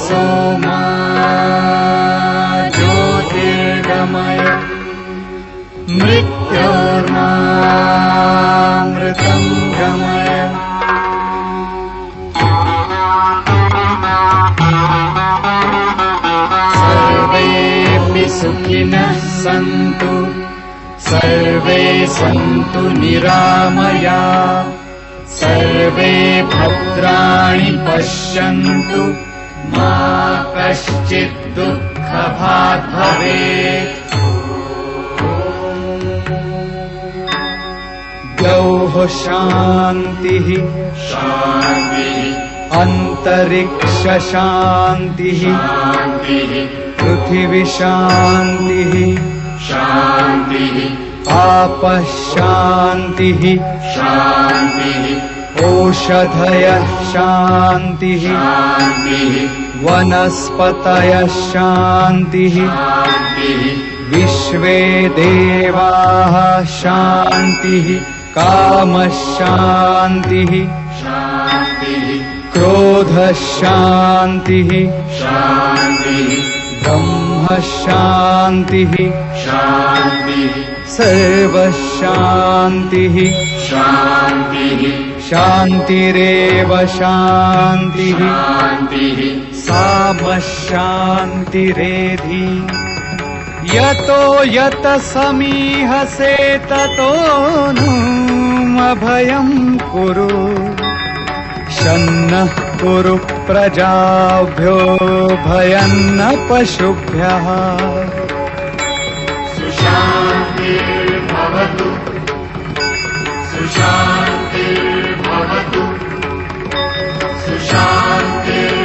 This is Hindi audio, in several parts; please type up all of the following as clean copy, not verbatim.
तमसो मा ज्योतिर्गमय मृत्योर्मामृतं गमय। सर्वेऽपि सुखिनः सन्तु सर्वे सन्तु निरामया सर्वे भद्राणि पश्यन्तु मा कश्चित् दुःखभाग् भवेत्। द्यौः शान्तिः शान्तिः अन्तरिक्ष शान्तिः शान्तिः पृथिवी शान्तिः शान्तिः आपः शान्तिः शान्तिः ओषधयः शान्तिः शान्तिः वनस्पतयः शान्तिः शान्तिः विश्वे देवाः शान्तिः कामः शान्तिः शान्तिः क्रोधः शान्तिः शान्तिः ब्रह्म शान्तिः शान्तिः सर्वः शान्तिः शान्तिः शान्तिरेव शान्तिः शान्तिः सामः शान्तिरेधि। यतो यत समीहसे ततो नु अभयं कुरु शन्नः कुरु प्रजाभ्यो भयं न पशुभ्यः। सुशान्तिर्भवतु सुशान्तिर्भवतु सुशान्तिर्भवतु।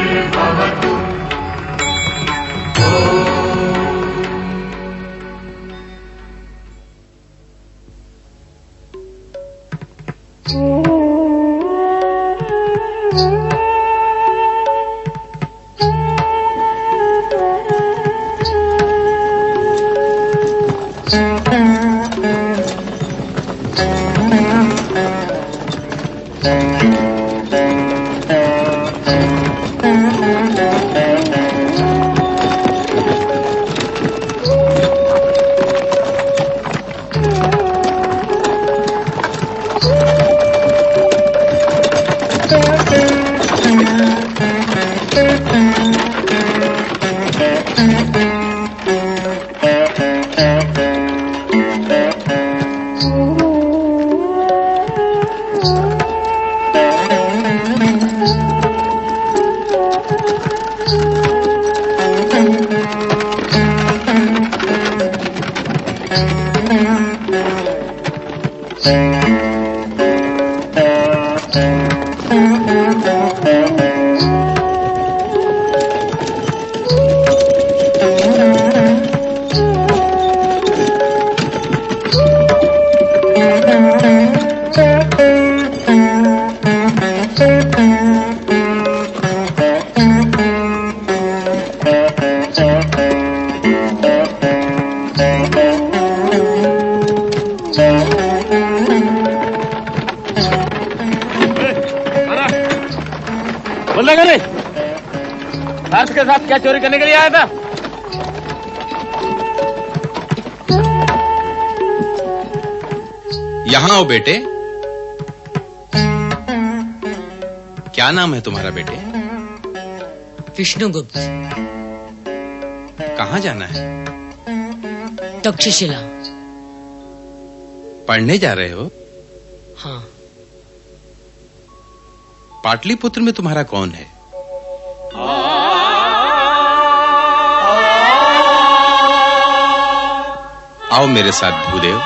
के साथ क्या चोरी करने के लिए आया था? यहाँ आओ बेटे। क्या नाम है तुम्हारा बेटे? विष्णुगुप्त। कहाँ जाना है? तक्षशिला। पढ़ने जा रहे हो? हाँ। पाटलिपुत्र में तुम्हारा कौन है? आओ मेरे साथ भूदेव।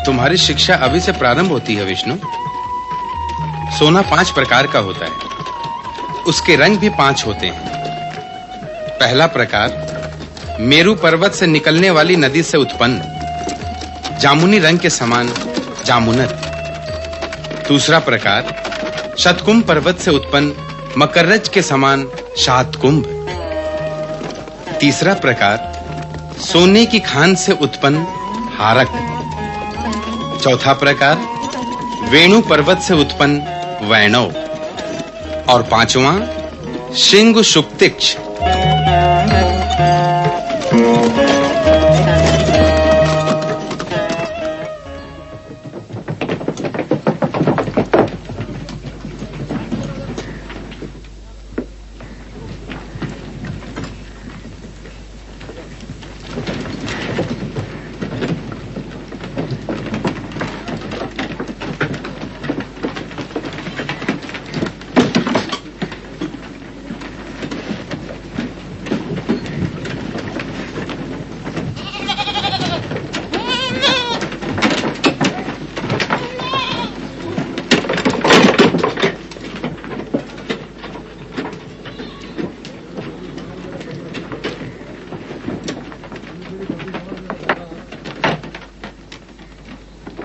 तुम्हारी शिक्षा अभी से प्रारंभ होती है विष्णु। सोना 5 प्रकार का होता है, उसके रंग भी 5 होते हैं। पहला प्रकार मेरु पर्वत से निकलने वाली नदी से उत्पन्न जामुनी रंग के समान जामुनत। दूसरा प्रकार शतकुंभ पर्वत से उत्पन्न मकरज के समान शातकुंभ। तीसरा प्रकार सोने की खान से उत्पन्न हारक। चौथा प्रकार वेणु पर्वत से उत्पन्न वैणव। और 5वां शिंगु शुक्तिक्ष।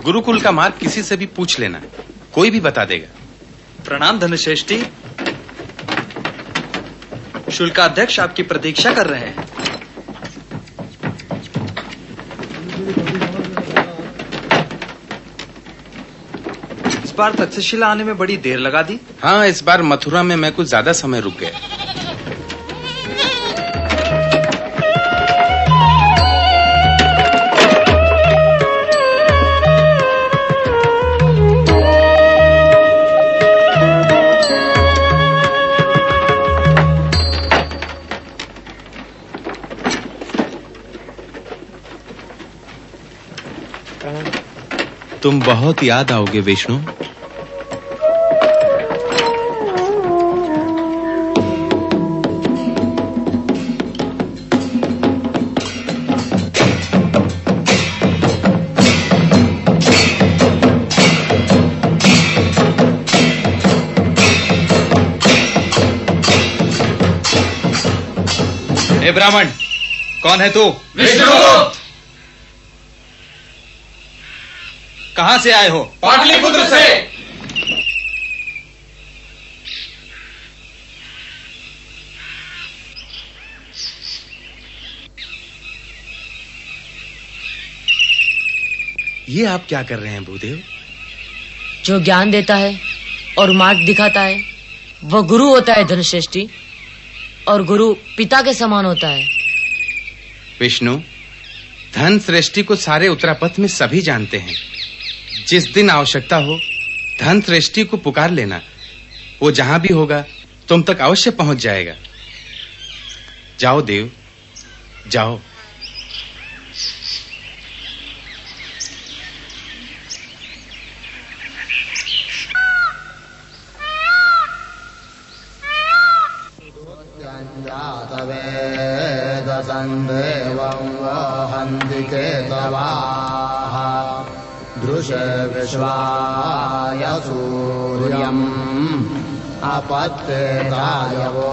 गुरुकुल का मार्ग किसी से भी पूछ लेना, कोई भी बता देगा। प्रणाम धनश्रेष्ठी। शुल्काध्यक्ष आपकी प्रतीक्षा कर रहे हैं। इस बार तक्षशिला आने में बड़ी देर लगा दी। हाँ, इस बार मथुरा में मैं कुछ ज्यादा समय रुक गया। तुम बहुत याद आओगे विष्णु। हे ब्राह्मण, कौन है तू? विष्णुगुप्त। कहां से आए हो? पाटलिपुत्र से। ये आप क्या कर रहे हैं भूदेव? जो ज्ञान देता है और मार्ग दिखाता है वह गुरु होता है धनश्रेष्ठी, और गुरु पिता के समान होता है। विष्णु, धन श्रेष्ठी को सारे उत्तरापथ में सभी जानते हैं। जिस दिन आवश्यकता हो धन श्रेष्ठी को पुकार लेना, वो जहां भी होगा तुम तक अवश्य पहुंच जाएगा। जाओ देव, जाओ। दृशे विश्वाय सूर्यम् अपत्येतायवो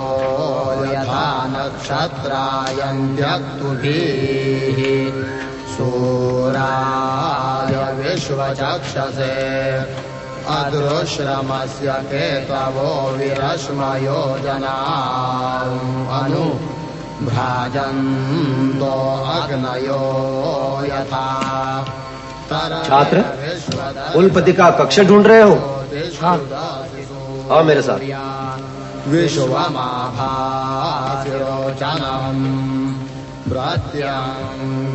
यथा नक्षत्रायन्त्यक्तुभिः सूराय विश्वचक्षसे अदृश्रमस्य केतवो विरश्मयो जनाम् अनु भ्राजन्तो अग्नयो यथा। छात्र, कुलपति का कक्ष ढूंढ रहे हो? हाँ। आओ मेरे साथ। विश्वमाभासिरोचनम् प्रत्यं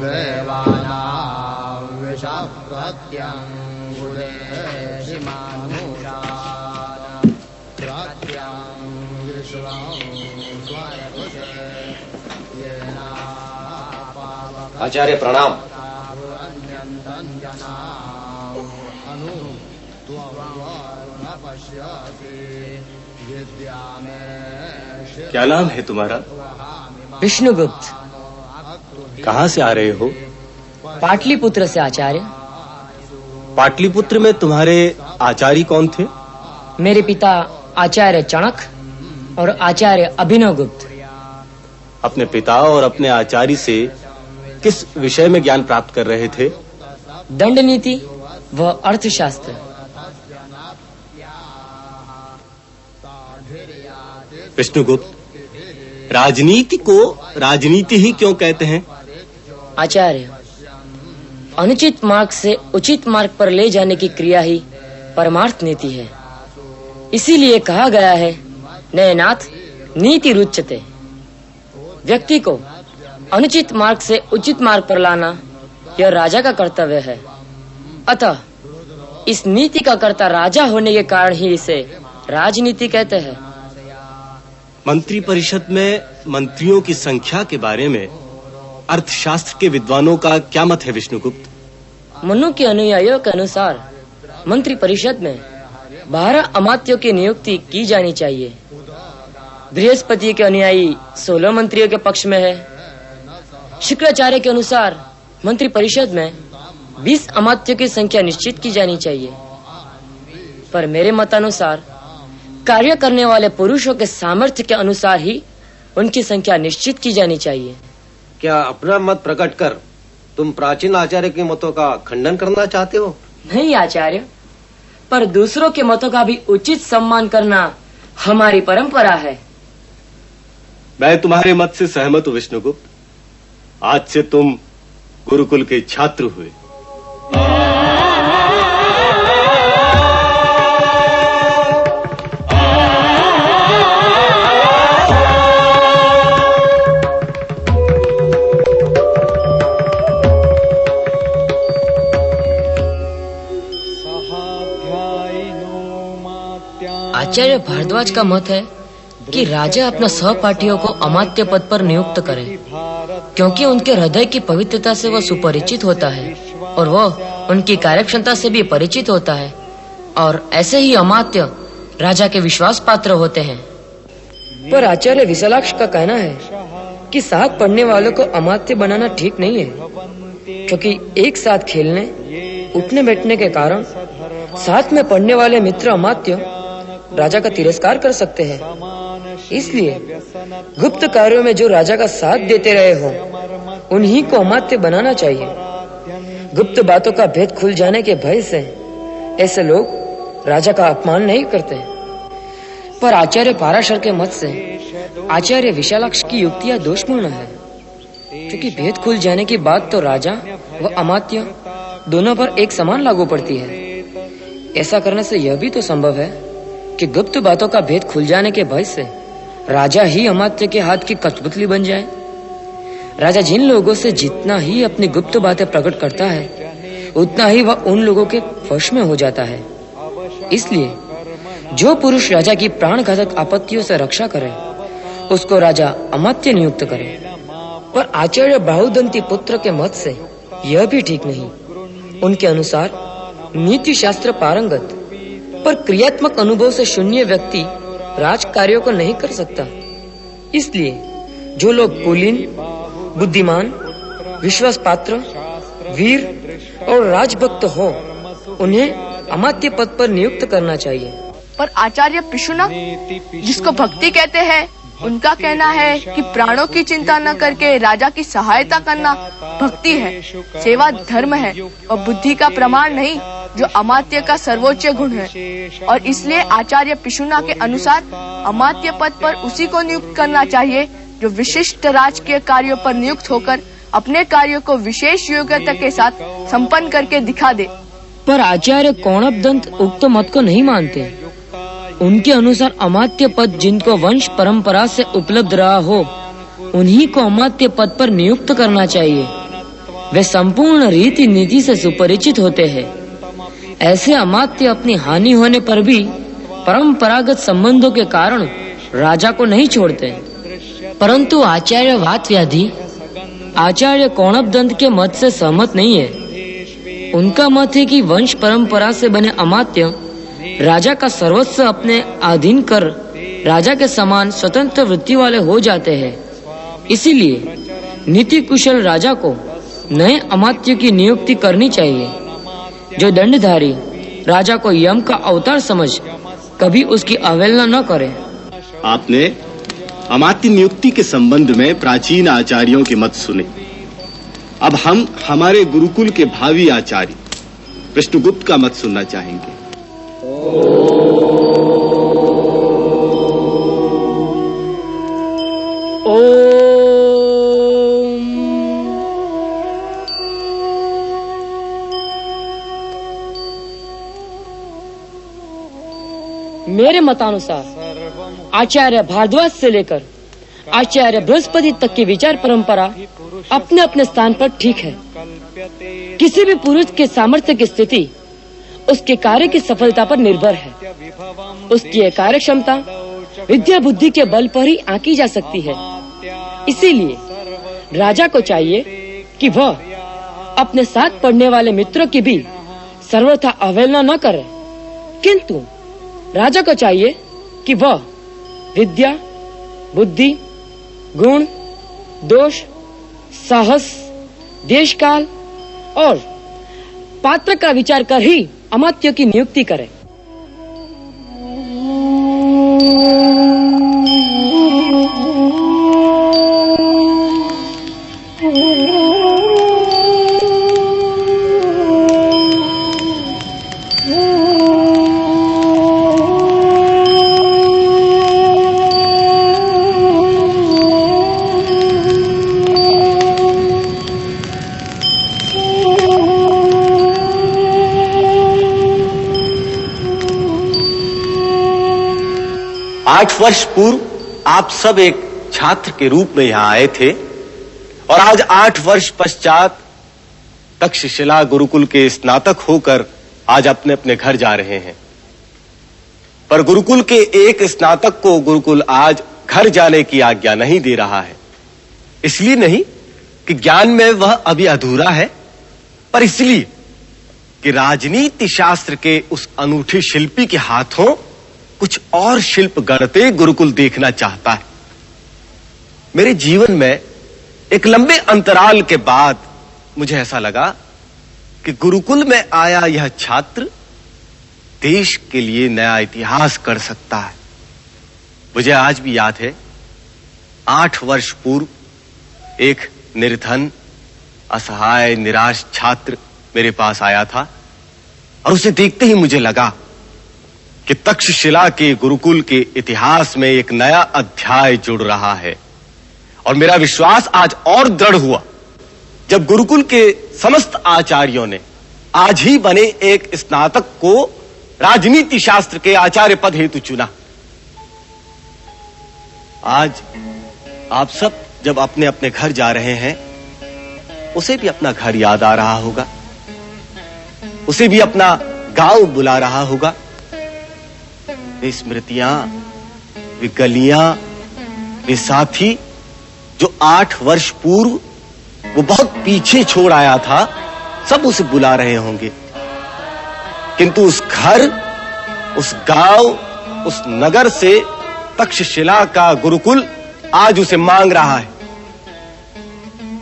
देवानां विशः प्रत्यङ्गुलेशिमानुषान् प्रत्यं विश्वं स्वयंभुषे येना आचार्य प्रणाम। क्या नाम है तुम्हारा? विष्णुगुप्त। कहाँ से आ रहे हो? पाटलिपुत्र से आचार्य। पाटलिपुत्र में तुम्हारे आचार्य कौन थे? मेरे पिता आचार्य चाणक्य और आचार्य अभिनवगुप्त। अपने पिता और अपने आचार्य से किस विषय में ज्ञान प्राप्त कर रहे थे? दंड नीति व अर्थशास्त्र। विष्णुगुप्त, राजनीति को राजनीति ही क्यों कहते हैं? आचार्य, अनुचित मार्ग से उचित मार्ग पर ले जाने की क्रिया ही परमार्थ नीति है। इसीलिए कहा गया है, नयनाथ नीति रुच्यते। व्यक्ति को अनुचित मार्ग से उचित मार्ग पर लाना यह राजा का कर्तव्य है। अतः इस नीति का कर्ता राजा होने के कारण ही इसे राजनीति कहते हैं। मंत्री परिषद में मंत्रियों की संख्या के बारे में अर्थशास्त्र के विद्वानों का क्या मत है विष्णुगुप्त? मनु के अनुयायियों के अनुसार मंत्री परिषद में 12 अमात्यों की नियुक्ति की जानी चाहिए। बृहस्पति के अनुयायी 16 मंत्रियों के पक्ष में है। शुक्राचार्य के अनुसार मंत्री परिषद में 20 अमात्यों की संख्या निश्चित की जानी चाहिए। पर मेरे मतानुसार कार्य करने वाले पुरुषों के सामर्थ्य के अनुसार ही उनकी संख्या निश्चित की जानी चाहिए। क्या अपना मत प्रकट कर तुम प्राचीन आचार्य के मतों का खंडन करना चाहते हो? नहीं आचार्य, पर दूसरों के मतों का भी उचित सम्मान करना हमारी परंपरा है। मैं तुम्हारे मत से सहमत हूँ विष्णुगुप्त। आज से तुम गुरुकुल के छात्र हुए। आचार्य भारद्वाज का मत है कि राजा अपने सहपाठियों को अमात्य पद पर नियुक्त करे, क्योंकि उनके हृदय की पवित्रता से वह सुपरिचित होता है और वह उनकी कार्यक्षमता से भी परिचित होता है, और ऐसे ही अमात्य राजा के विश्वास पात्र होते हैं। पर आचार्य विशालाक्ष का कहना है कि साथ पढ़ने वालों को अमात्य बनाना ठीक नहीं है, क्योंकि एक साथ खेलने उठने बैठने के कारण साथ में पढ़ने वाले मित्र अमात्य राजा का तिरस्कार कर सकते हैं। इसलिए गुप्त कार्यों में जो राजा का साथ देते रहे हो उन्हीं को अमात्य बनाना चाहिए। गुप्त बातों का भेद खुल जाने के भय से ऐसे लोग राजा का अपमान नहीं करते। पर आचार्य पाराशर के मत से आचार्य विशालाक्ष की युक्तियां दोषपूर्ण है, क्योंकि भेद खुल जाने की बात तो राजा व अमात्य दोनों पर एक समान लागू पड़ती है। ऐसा करने से यह भी तो संभव है कि गुप्त बातों का भेद खुल जाने के भय से राजा ही अमात्य के हाथ की कठपुतली बन जाए। राजा जिन लोगों से जितना ही अपनी गुप्त बातें प्रकट करता है उतना ही वह उन लोगों के वश में हो जाता है। इसलिए जो पुरुष राजा की प्राणघातक आपत्तियों से रक्षा करे उसको राजा अमात्य नियुक्त करे। पर आचार्य बाहुदंती पुत्र के मत से यह भी ठीक नहीं। उनके अनुसार नीति शास्त्र पारंगत पर क्रियात्मक अनुभव से शून्य व्यक्ति राज कार्यों को नहीं कर सकता। इसलिए जो लोग कुलीन, बुद्धिमान, विश्वास पात्र, वीर और राजभक्त हो उन्हें अमात्य पद पर नियुक्त करना चाहिए। पर आचार्य पिशुना, जिसको भक्ति कहते हैं, उनका कहना है कि प्राणों की चिंता न करके राजा की सहायता करना भक्ति है, सेवा धर्म है और बुद्धि का प्रमाण नहीं, जो अमात्य का सर्वोच्च गुण है। और इसलिए आचार्य पिशुना के अनुसार अमात्य पद पर उसी को नियुक्त करना चाहिए जो विशिष्ट राजकीय कार्यों पर नियुक्त होकर अपने कार्यों को विशेष योग्यता के साथ संपन्न करके दिखा दे। पर आचार्य कौणपदंत उक्त मत को नहीं मानते। उनके अनुसार अमात्य पद जिनको वंश परंपरा से उपलब्ध रहा हो उन्हीं को अमात्य पद पर नियुक्त करना चाहिए। वे संपूर्ण रीति नीति से सुपरिचित होते हैं। ऐसे अमात्य अपनी हानि होने पर भी परंपरागत संबंधों के कारण राजा को नहीं छोड़ते। परंतु आचार्य वातव्याधि आचार्य कौणपदंत के मत से सहमत नहीं है। उनका मत है कि वंश परंपरा से बने अमात्य राजा का सर्वस्व अपने अधीन कर राजा के समान स्वतंत्र वृत्ति वाले हो जाते हैं। इसीलिए नीति कुशल राजा को नए अमात्य की नियुक्ति करनी चाहिए। जो दंडधारी राजा को यम का अवतार समझ कभी उसकी अवहेलना न करे। आपने अमात्य नियुक्ति के संबंध में प्राचीन आचार्यों के मत सुने। अब हम हमारे गुरुकुल के भावी आचार्य विष्णुगुप्त का मत सुनना चाहेंगे। मेरे मतानुसार आचार्य भारद्वाज से लेकर आचार्य बृहस्पति तक की विचार परंपरा अपने अपने स्थान पर ठीक है। किसी भी पुरुष के सामर्थ्य की स्थिति उसके कार्य की सफलता पर निर्भर है। उसकी कार्य क्षमता विद्या बुद्धि के बल पर ही आंकी जा सकती है। इसीलिए राजा को चाहिए कि वह अपने साथ पढ़ने वाले मित्रों की भी सर्वथा अवहेलना न करे, किंतु राजा को चाहिए कि वह विद्या, बुद्धि, गुण, दोष, साहस, देश काल और पात्र का विचार कर ही अमात्यों की नियुक्ति करे। आठ वर्ष पूर्व आप सब एक छात्र के रूप में यहां आए थे और आज 8 वर्ष पश्चात तक्षशिला गुरुकुल के स्नातक होकर आज अपने अपने घर जा रहे हैं। पर गुरुकुल के एक स्नातक को गुरुकुल आज घर जाने की आज्ञा नहीं दे रहा है। इसलिए नहीं कि ज्ञान में वह अभी अधूरा है, पर इसलिए कि राजनीति शास्त्र के उस अनूठे शिल्पी के हाथों कुछ और शिल्प गढ़ते गुरुकुल देखना चाहता है। मेरे जीवन में एक लंबे अंतराल के बाद मुझे ऐसा लगा कि गुरुकुल में आया यह छात्र देश के लिए नया इतिहास कर सकता है। मुझे आज भी याद है 8 वर्ष पूर्व एक निर्धन, असहाय, निराश छात्र मेरे पास आया था और उसे देखते ही मुझे लगा कि तक्षशिला के गुरुकुल के इतिहास में एक नया अध्याय जुड़ रहा है। और मेरा विश्वास आज और दृढ़ हुआ जब गुरुकुल के समस्त आचार्यों ने आज ही बने एक स्नातक को राजनीति शास्त्र के आचार्य पद हेतु चुना। आज आप सब जब अपने अपने घर जा रहे हैं, उसे भी अपना घर याद आ रहा होगा, उसे भी अपना गांव बुला रहा होगा। वे स्मृतियां, वे गलियां, वे साथी जो 8 वर्ष पूर्व वो बहुत पीछे छोड़ आया था, सब उसे बुला रहे होंगे। किंतु उस घर, उस गांव, उस नगर से तक्षशिला का गुरुकुल आज उसे मांग रहा है।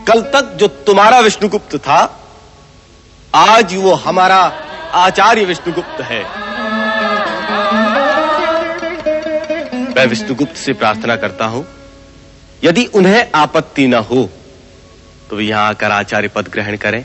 कल तक जो तुम्हारा विष्णुगुप्त था, आज वो हमारा आचार्य विष्णुगुप्त है। मैं विष्णुगुप्त से प्रार्थना करता हूं, यदि उन्हें आपत्ति न हो तो वे यहां आकर आचार्य पद ग्रहण करें।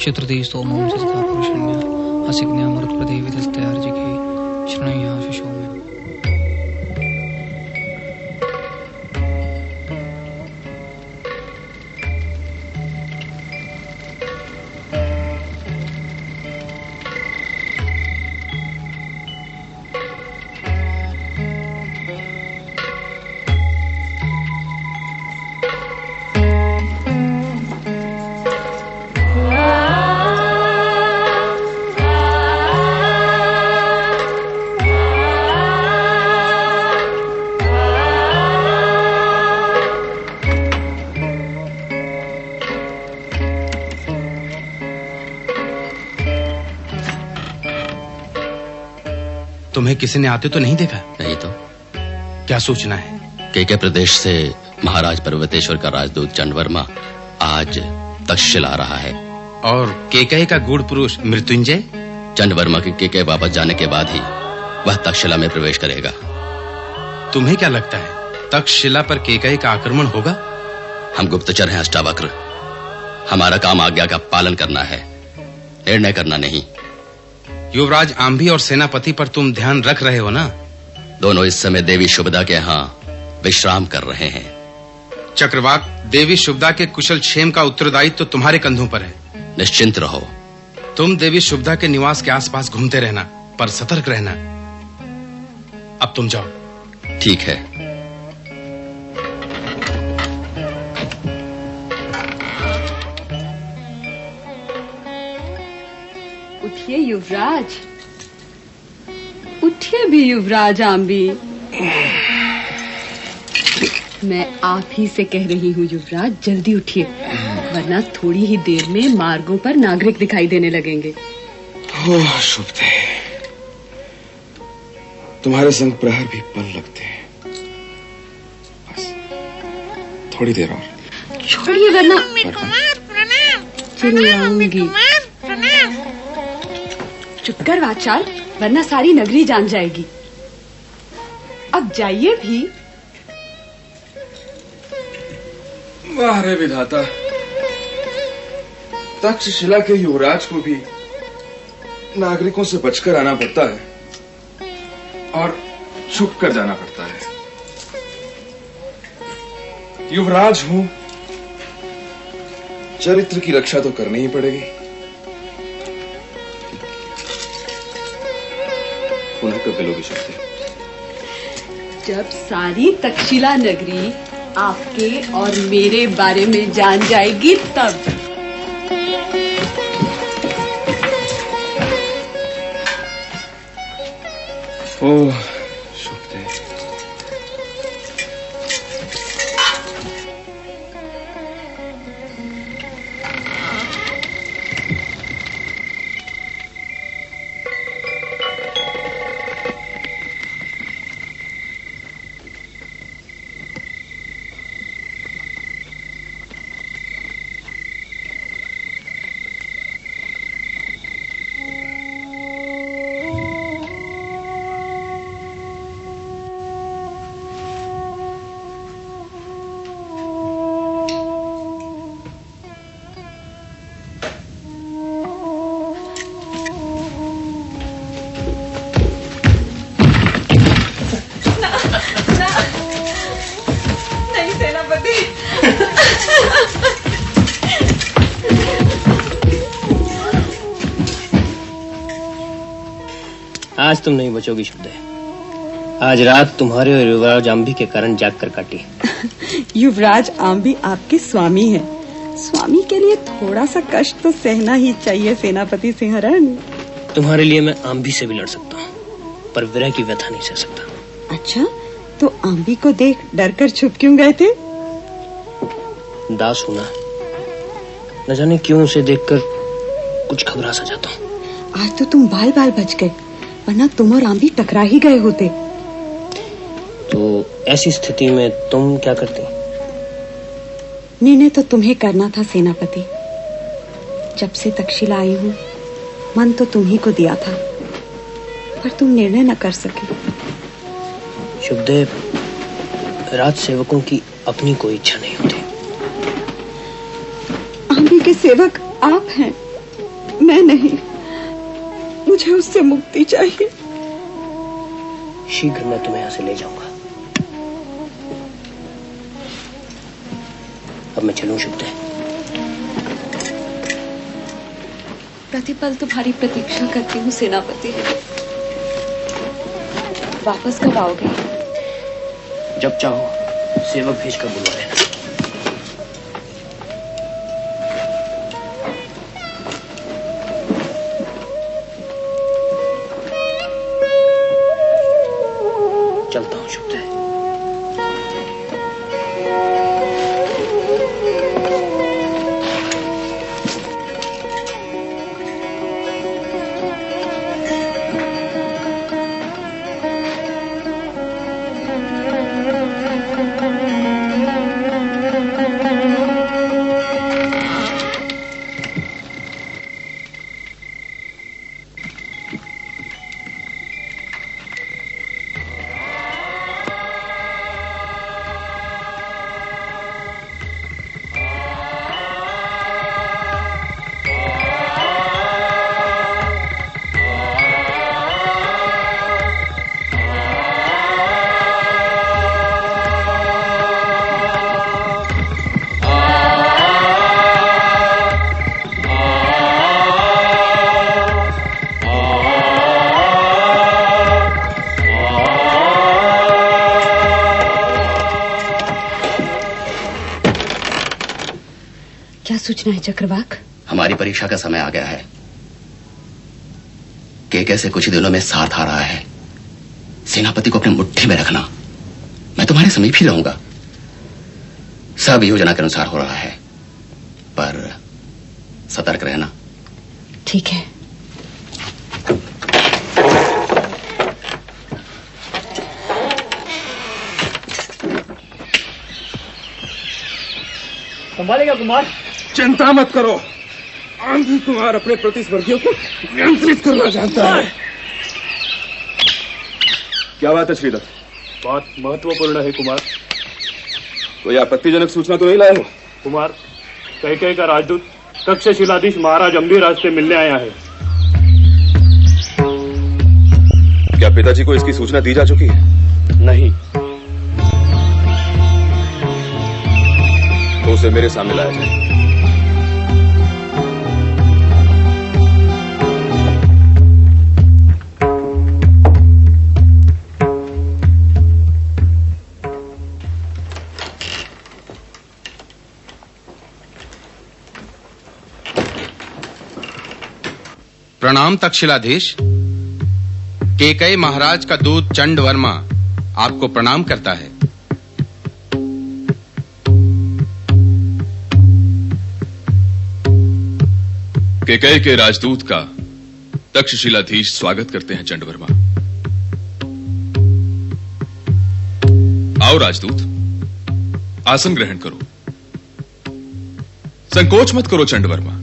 शत्रुदी सोमों सस्ता पुरुषण्य असिग्न्या मरुत प्रदेवी दस्तयार्जिके श्रृणुया शिशो में। तुम्हें किसी ने आते तो नहीं देखा? नहीं तो। क्या सूचना है? केके प्रदेश से महाराज पर्वतेश्वर का राजदूत चंडवर्मा आज तक्षशिला आ रहा है। और केके का गूढ़ पुरुष मृत्युंजय? चंडवर्मा के केके वापस जाने के बाद ही वह तक्षशिला में प्रवेश करेगा। तुम्हें क्या लगता है तक्षशिला पर केके का आक्रमण होगा? हम गुप्तचर हैं अष्टावक्र। हमारा काम आज्ञा का पालन करना है, निर्णय करना नहीं। युवराज आम्भी और सेनापति पर तुम ध्यान रख रहे हो ना? दोनों इस समय देवी शुभदा के यहाँ विश्राम कर रहे हैं। चक्रवाक, देवी शुभदा के कुशल क्षेम का उत्तरदायित्व तो तुम्हारे कंधों पर है। निश्चिंत रहो। तुम देवी शुभदा के निवास के आसपास घूमते रहना, पर सतर्क रहना। अब तुम जाओ। ठीक है। उठिए युवराज, उठिए भी युवराज आम्बी। मैं आप ही से कह रही हूँ युवराज, जल्दी उठिए, वरना थोड़ी ही देर में मार्गों पर नागरिक दिखाई देने लगेंगे। शुभ दे, तुम्हारे संग प्रहर भी पल लगते हैं। बस थोड़ी देर और छोड़िए, वरना चली आऊंगी। चुप कर वाचाल, वरना सारी नगरी जान जाएगी। अब जाइए भी। वाह रे विधाता, तक्षशिला के युवराज को भी नागरिकों से बचकर आना पड़ता है और छुप कर जाना पड़ता है। युवराज हूं, चरित्र की रक्षा तो करनी ही पड़ेगी। पुनः कब मिलोगे शुभ? जब सारी तक्षशिला नगरी आपके और मेरे बारे में जान जाएगी तब। ओह शुभ दे। आज तुम नहीं बचोगी शुभ दे। आज रात तुम्हारे और युवराज आम्भी के कारण जाग कर काटी। युवराज आम्भी आपके स्वामी हैं। स्वामी के लिए थोड़ा सा कष्ट तो सहना ही चाहिए सेनापति सिंहरण। तुम्हारे लिए मैं आम्भी से भी लड़ सकता हूँ, पर विरह की व्यथा नहीं सह सकता। अच्छा, तो आम्भी को देख डर कर छुप क्यों गए थे? दास होना, न जाने क्यों उसे देखकर कुछ घबरा सा जाता हूँ। आज तो तुम बाल बाल बच गए, वरना तुम और आम्भी टकरा ही गए होते। तो ऐसी स्थिति में तुम क्या करती? निर्णय तो तुम्हें करना था सेनापति। जब से तक्षशिला आई हूँ, मन तो तुम ही को दिया था, पर तुम निर्णय न कर सके। शुभदेव, राज सेवकों की अपनी कोई इच्छा नहीं होती। आम्भी के सेवक आप हैं, मैं नहीं। मुझे उससे मुक्ति चाहिए। शीघ्र मैं तुम्हें यहाँ से ले जाऊंगा। अब मैं चलूं शुभदेव? प्रतिपल तुम्हारी प्रतीक्षा करती हूँ सेनापति। वापस कब आओगे? जब चाहो सेवक भेजकर बुलवा लेना। चलता हूँ शुभदेव। क्या सूचना है चक्रवाक? हमारी परीक्षा का समय आ गया है। केके से कुछ ही दिनों में साथ आ रहा है। सेनापति को अपने मुट्ठी में रखना। मैं तुम्हारे समीप ही रहूंगा। सब योजना के अनुसार हो रहा है, पर सतर्क रहना। ठीक है। संभालेगा कुमार? चिंता मत करो, आंधी कुमार अपने प्रतिस्पर्धियों को नियंत्रित करना जानता है। क्या बात है श्रीदत्त? बात महत्वपूर्ण है कुमार। कोई आपत्तिजनक सूचना तो नहीं लाए हो? कुमार, कैकेयी का राजदूत तक्षशिलाधीश महाराज अम्बिराज से मिलने आया है। क्या पिताजी को इसकी सूचना दी जा चुकी है? नहीं। तो उसे मेरे सामने लाया जाए। प्रणाम तक्षशिलाधीश। केकई महाराज का दूत चंड वर्मा आपको प्रणाम करता है। केकई के राजदूत का तक्षशिलाधीश स्वागत करते हैं चंड वर्मा। आओ राजदूत, आसन ग्रहण करो। संकोच मत करो चंड वर्मा।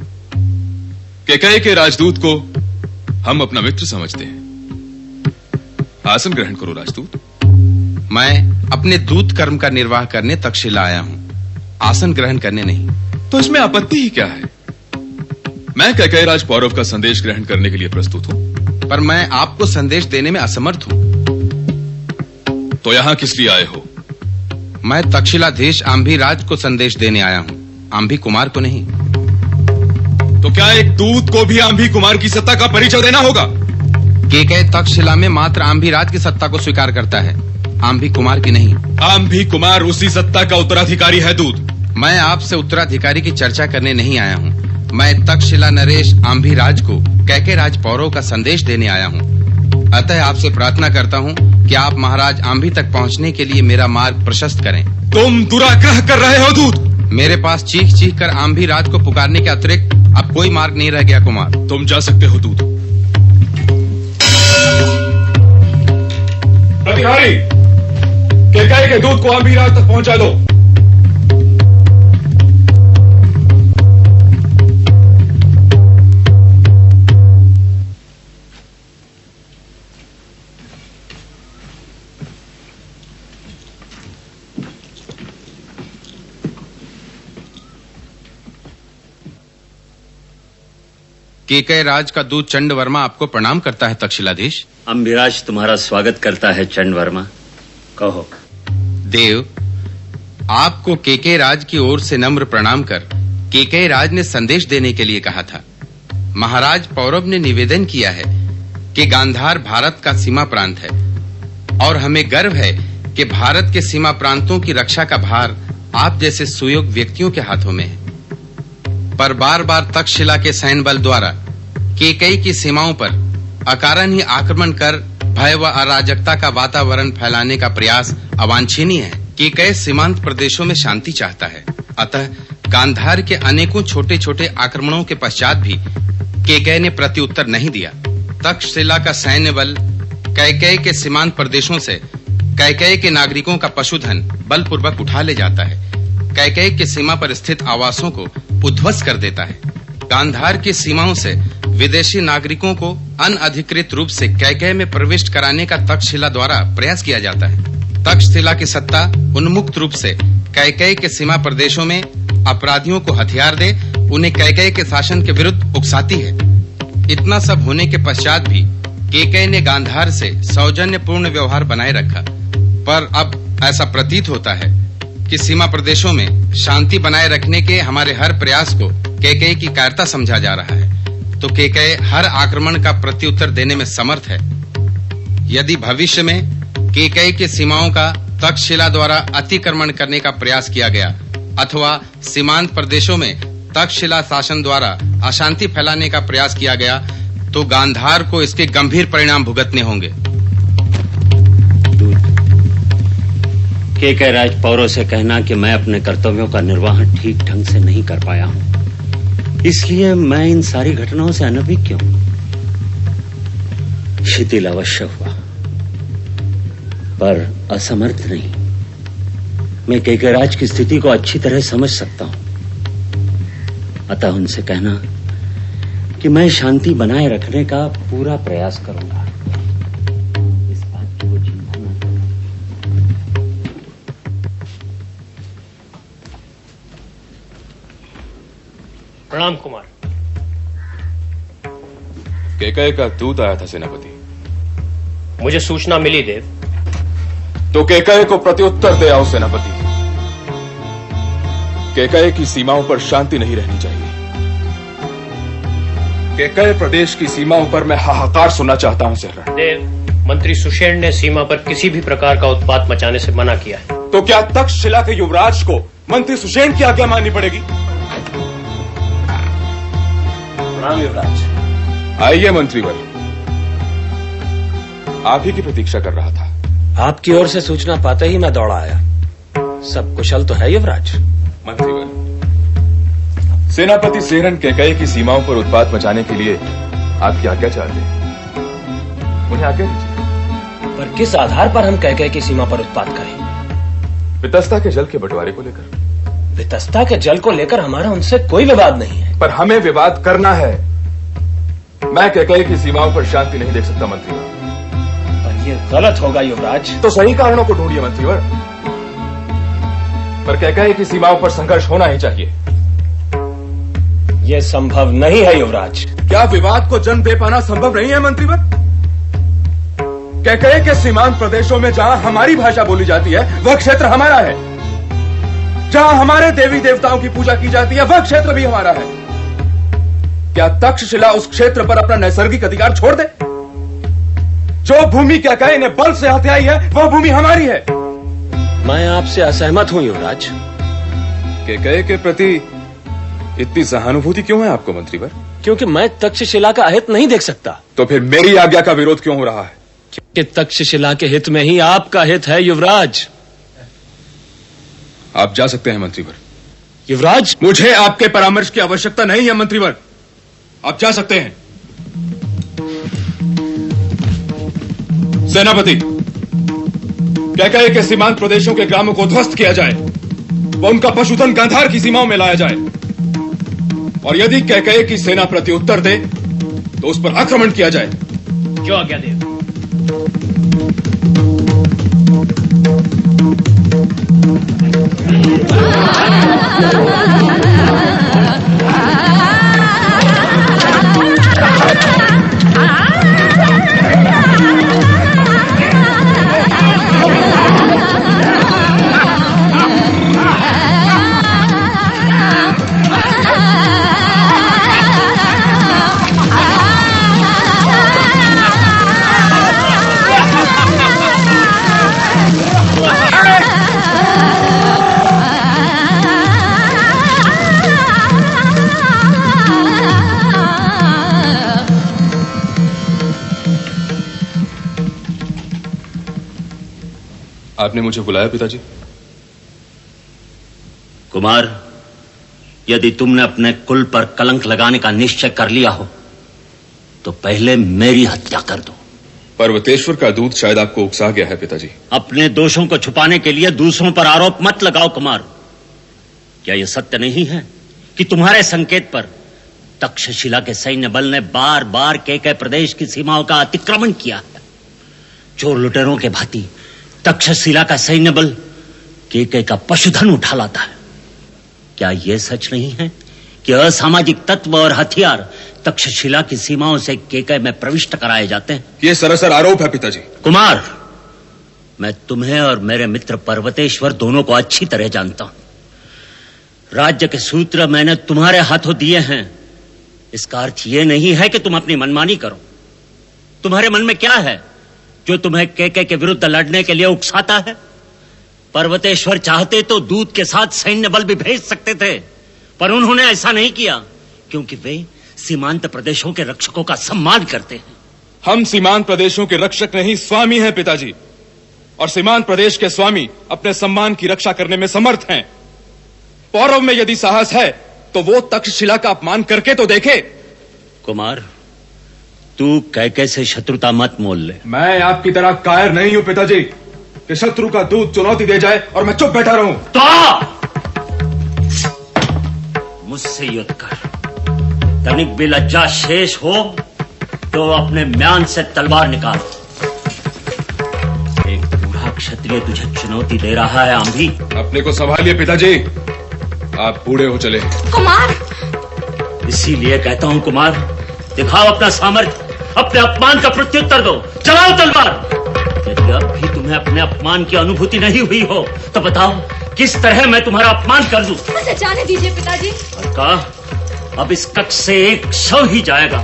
केकई के राजदूत को हम अपना मित्र समझते हैं। आसन ग्रहण करो राजदूत। मैं अपने दूत कर्म का निर्वाह करने तक्षशिला आया हूं, आसन ग्रहण करने नहीं। तो इसमें आपत्ति ही क्या है? मैं कैकेयी राज पौरव का संदेश ग्रहण करने के लिए प्रस्तुत हूं। पर मैं आपको संदेश देने में असमर्थ हूं। तो यहां किस लिए आए हो? मैं तक्षशिलाधीश आंभीराज को संदेश देने आया हूं, आंभी कुमार को नहीं। तो क्या एक दूत को भी आंभी कुमार की सत्ता का परिचय देना होगा? केकई तक्षशिला में मात्र आंभीराज की सत्ता को स्वीकार करता है, आंभी कुमार की नहीं। आंभी कुमार उसी सत्ता का उत्तराधिकारी है दूत। मैं आपसे उत्तराधिकारी की चर्चा करने नहीं आया हूं। मैं तक्षशिला नरेश आंभीराज को कैकेयी राज पौरव का संदेश देने आया हूं। अतः आपसे प्रार्थना करता हूं कि आप महाराज आंभी तक पहुंचने के लिए मेरा मार्ग प्रशस्त करें। तुम दुराग्रह कर रहे हो दूत। मेरे पास चीख चीख कर आंभीराज को पुकारने के अतिरिक्त अब कोई मार्ग नहीं रह गया कुमार। तुम जा सकते हो दूत। प्रतिहारी, केकई के दूत को आंभीराज तक पहुंचा दो। केकई राज का दूत चंड वर्मा आपको प्रणाम करता है तक्षशिलाधीश। अम्बिराज तुम्हारा स्वागत करता है चंड वर्मा। कहो। देव, आपको केकई राज की ओर से नम्र प्रणाम कर केकई राज ने संदेश देने के लिए कहा था। महाराज पौरव ने निवेदन किया है कि गांधार भारत का सीमा प्रांत है और हमें गर्व है कि भारत के सीमा प्रांतों की रक्षा का भार आप जैसे सुयोग्य व्यक्तियों के हाथों में है। पर बार-बार तक्षशिला के सैन्य बल द्वारा केकई की सीमाओं पर अकारण ही आक्रमण कर भय व अराजकता का वातावरण फैलाने का प्रयास अवांछनीय है। केकई सीमांत प्रदेशों में शांति चाहता है। अतः गांधार के अनेकों छोटे-छोटे आक्रमणों के पश्चात भी केकई ने प्रत्युत्तर नहीं दिया। तक्षशिला का सैन्य बल कैकेयी के सीमांत प्रदेशों से कैकेयी के नागरिकों का पशुधन बलपूर्वक उठा ले जाता है। कैकेयी के सीमा पर स्थित आवासों को उद्ध्वस्त कर देता है। गांधार की सीमाओं से विदेशी नागरिकों को अनअधिकृत रूप से कैकेयी में प्रविष्ट कराने का तक्षशिला द्वारा प्रयास किया जाता है। तक्षशिला की सत्ता उन्मुक्त रूप से कैकेयी के सीमा प्रदेशों में अपराधियों को हथियार दे उन्हें कैकेयी के शासन के विरुद्ध उकसाती है। इतना सब होने के पश्चात भी केकई ने गांधार से सौजन्यपूर्ण व्यवहार बनाए रखा। पर अब ऐसा प्रतीत होता है कि सीमा प्रदेशों में शांति बनाए रखने के हमारे हर प्रयास को केकई की कायरता समझा जा रहा है। तो केकई हर आक्रमण का प्रत्युत्तर देने में समर्थ है। यदि भविष्य में केकई की सीमाओं का तक्षशिला द्वारा अतिक्रमण करने का प्रयास किया गया अथवा सीमांत प्रदेशों में तक्षशिला शासन द्वारा अशांति फैलाने का प्रयास किया गया तो गांधार को इसके गंभीर परिणाम भुगतने होंगे। केकय राज पौरों से कहना कि मैं अपने कर्तव्यों का निर्वहन ठीक ढंग से नहीं कर पाया हूं, इसलिए मैं इन सारी घटनाओं से अनभिज्ञ हूं। शिथिल अवश्य हुआ पर असमर्थ नहीं। मैं केकय राज की स्थिति को अच्छी तरह समझ सकता हूं, अतः उनसे कहना कि मैं शांति बनाए रखने का पूरा प्रयास करूंगा। इस बात की वो चिंता न करें। प्रणाम कुमार। केकय का दूत आया था सेनापति। मुझे सूचना मिली देव। तो केकय को प्रत्युत्तर दे आओ सेनापति। केकय की सीमाओं पर शांति नहीं रहनी चाहिए। केकय प्रदेश की सीमाओं पर मैं हाहाकार सुनना चाहता हूं सरदार। देव, मंत्री सुषेण ने सीमा पर किसी भी प्रकार का उत्पात मचाने से मना किया है। तो क्या तक्षशिला के युवराज को मंत्री सुषेण की आज्ञा माननी पड़ेगी? प्रणाम युवराज। आइए मंत्रीवर, आप ही की प्रतीक्षा कर रहा था। आपकी ओर से सूचना पाते ही मैं दौड़ा आया। सब कुशल तो है युवराज? मंत्रीवर, सेनापति सेरन केकय की सीमाओं पर उत्पात मचाने के लिए आपकी आज्ञा चाहते हैं। उन्हें आज्ञा दीजिए। पर किस आधार पर हम केकय की सीमा पर उत्पात करें? वितस्ता के जल के बंटवारे को लेकर। वितस्ता के जल को लेकर हमारा उनसे कोई विवाद नहीं है। पर हमें विवाद करना है। मैं केकय की सीमाओं पर शांति नहीं देख सकता मंत्रीवर। पर यह गलत होगा युवराज। तो सही कारणों को ढूंढिए मंत्रीवर। पर केकय की सीमाओं पर संघर्ष होना ही चाहिए। यह संभव नहीं है युवराज। क्या विवाद को जन्म दे पाना संभव नहीं है मंत्रीवर? केकय के सीमांत प्रदेशों में जहां हमारी भाषा बोली जाती है वह क्षेत्र हमारा है। जहां हमारे देवी देवताओं की पूजा की जाती है वह क्षेत्र भी हमारा है। क्या तक्षशिला उस क्षेत्र पर अपना नैसर्गिक अधिकार छोड़ दे? जो भूमि केकय ने बल से हथियाई है वह भूमि हमारी है। मैं आपसे असहमत हूं युवराज। केकय के प्रति इतनी सहानुभूति क्यों है आपको मंत्रीवर? क्योंकि मैं तक्षशिला का अहित नहीं देख सकता। तो फिर मेरी आज्ञा का विरोध क्यों हो रहा है? क्योंकि तक्षशिला के हित में ही आपका हित है युवराज। आप जा सकते हैं मंत्रीवर। युवराज, मुझे आपके परामर्श की आवश्यकता नहीं है मंत्रीवर। आप जा सकते हैं। सेनापति, केकय के सीमांत प्रदेशों के ग्रामों को ध्वस्त किया जाए व उनका पशुधन गांधार की सीमाओं में लाया जाए। और यदि केकय की सेना प्रत्युत्तर दे तो उस पर आक्रमण किया जाए। जो आज्ञा देव। आपने मुझे बुलाया पिताजी? कुमार, यदि तुमने अपने कुल पर कलंक लगाने का निश्चय कर लिया हो तो पहले मेरी हत्या कर दो। पर्वतेश्वर का दूत शायद आपको उकसा गया है पिताजी। अपने दोषों को छुपाने के लिए दूसरों पर आरोप मत लगाओ कुमार। क्या यह सत्य नहीं है कि तुम्हारे संकेत पर तक्षशिला के सैन्य बल ने बार बार केकय प्रदेश की सीमाओं का अतिक्रमण किया है? चोर लुटेरों के भांति तक्षशिला का सैन्य बल केकय का पशुधन उठा लाता है। क्या यह सच नहीं है कि असामाजिक तत्व और हथियार तक्षशिला की सीमाओं से केकय में प्रविष्ट कराए जाते हैं? यह सरासर आरोप है पिताजी। कुमार, मैं तुम्हें और मेरे मित्र पर्वतेश्वर दोनों को अच्छी तरह जानता हूं। राज्य के सूत्र मैंने तुम्हारे हाथों दिए हैं, इसका अर्थ यह नहीं है कि तुम अपनी मनमानी करो। तुम्हारे मन में क्या है जो तुम्हें केकय के विरुद्ध लड़ने के लिए उकसाता है? पर्वतेश्वर चाहते तो दूत के साथ सैन्य बल भी भेज सकते थे, पर उन्होंने ऐसा नहीं किया क्योंकि वे सीमांत प्रदेशों के रक्षकों का सम्मान करते हैं। हम सीमांत प्रदेशों के रक्षक नहीं, स्वामी हैं पिताजी। और सीमांत प्रदेश के स्वामी अपने सम्मान की रक्षा करने में समर्थ हैं। पौरव में यदि साहस है तो वो तक्षशिला का अपमान करके तो देखे। कुमार, तू कैके से शत्रुता मत मोल ले। मैं आपकी तरह कायर नहीं हूं पिताजी कि शत्रु का दूत चुनौती दे जाए और मैं चुप बैठा रहूं। तो मुझसे युद्ध कर। तनिक भी लज्जा शेष हो तो अपने म्यान से तलवार निकाल। एक बूढ़ा क्षत्रिय तुझे चुनौती दे रहा है आंधी। अपने को संभालिए पिताजी, आप बूढ़े हो चले। कुमार, इसीलिए कहता हूं कुमार, दिखाओ अपना सामर्थ्य, अपने अपमान का प्रत्युत्तर दो, चलाओ तलवार। यदि अब भी तुम्हें अपने अपमान की अनुभूति नहीं हुई हो तो बताओ किस तरह मैं तुम्हारा अपमान कर दूं। मुझे जाने दीजिए पिताजी। कहा अब इस कक्ष से एक शव ही जाएगा।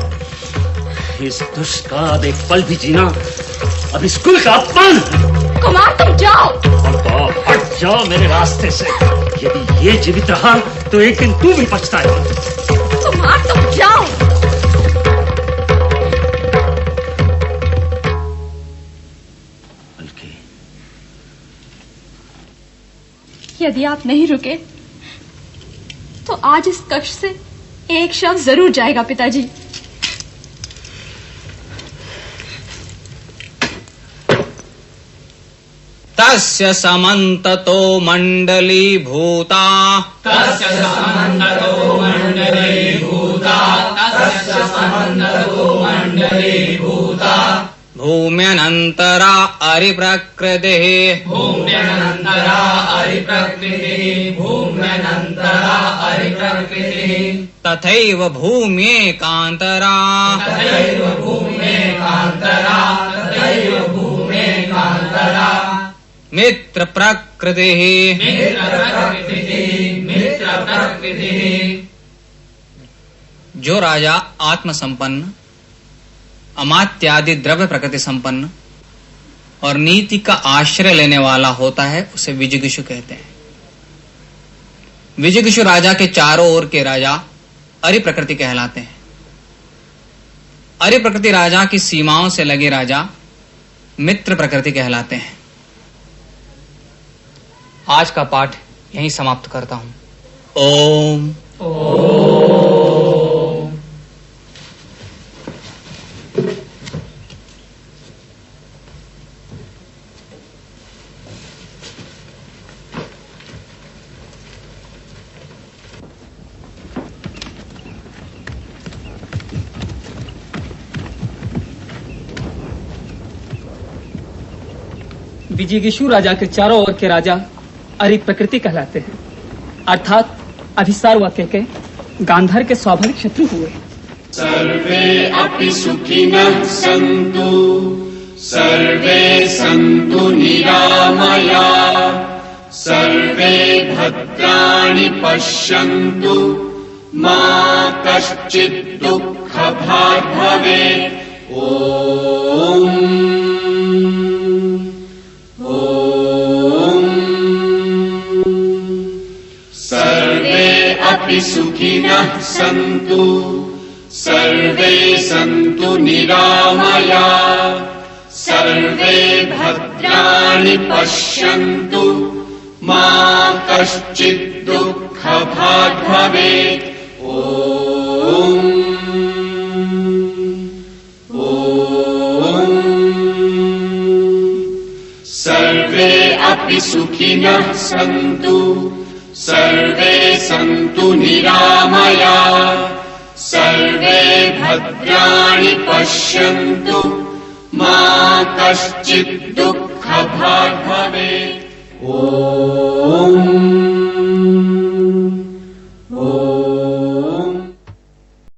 इस दुष्ट का अब एक पल भी जीना अब स्कूल का अपमान। कुमार तुम जाओ। हट जाओ मेरे रास्ते से। यदि ये जीवित रहा तो एक दिन तू भी पछताएगा। कुमार तुम जाओ। यदि आप नहीं रुके तो आज इस कक्ष से एक शव जरूर जाएगा पिताजी। तस्य समन्ततो मण्डलीभूता भूम्यनन्तरा अरिप्रकृतिः तथैव भूम्येकान्तरा मित्र प्रकृतिः जो राजा आत्मसंपन्न, अमात्यादि द्रव्य प्रकृति संपन्न और नीति का आश्रय लेने वाला होता है उसे विजिगीषु कहते हैं। विजिगीषु राजा के चारों ओर के राजा अरि प्रकृति कहलाते हैं। अरि प्रकृति राजा की सीमाओं से लगे राजा मित्र प्रकृति कहलाते हैं। आज का पाठ यहीं समाप्त करता हूं। ओम विजिगीषु राजा के चारों ओर के राजा अरि प्रकृति कहलाते हैं, अर्थात अभिसार व के गांधार के स्वाभाविक शत्रु हुए। सर्वे अपि सुखिनः सन्तु, सर्वे सन्तु निरामया, सर्वे भद्राणि पश्यन्तु, मा कश्चित् दुःखभाग् भवेत्। ओम अपि सुखिनः सन्तु, सर्वे सन्तु निरामया, सर्वे भद्राणि पश्यन्तु, मा कश्चित् दुःखभाग् भवेत्। सर्वे अपि सुखिनः सन्तु, सर्वे सन्तु निरामया, सर्वे भद्राणि पश्यन्तु, मा कश्चित् दुःखभाग् भवेत्। ओम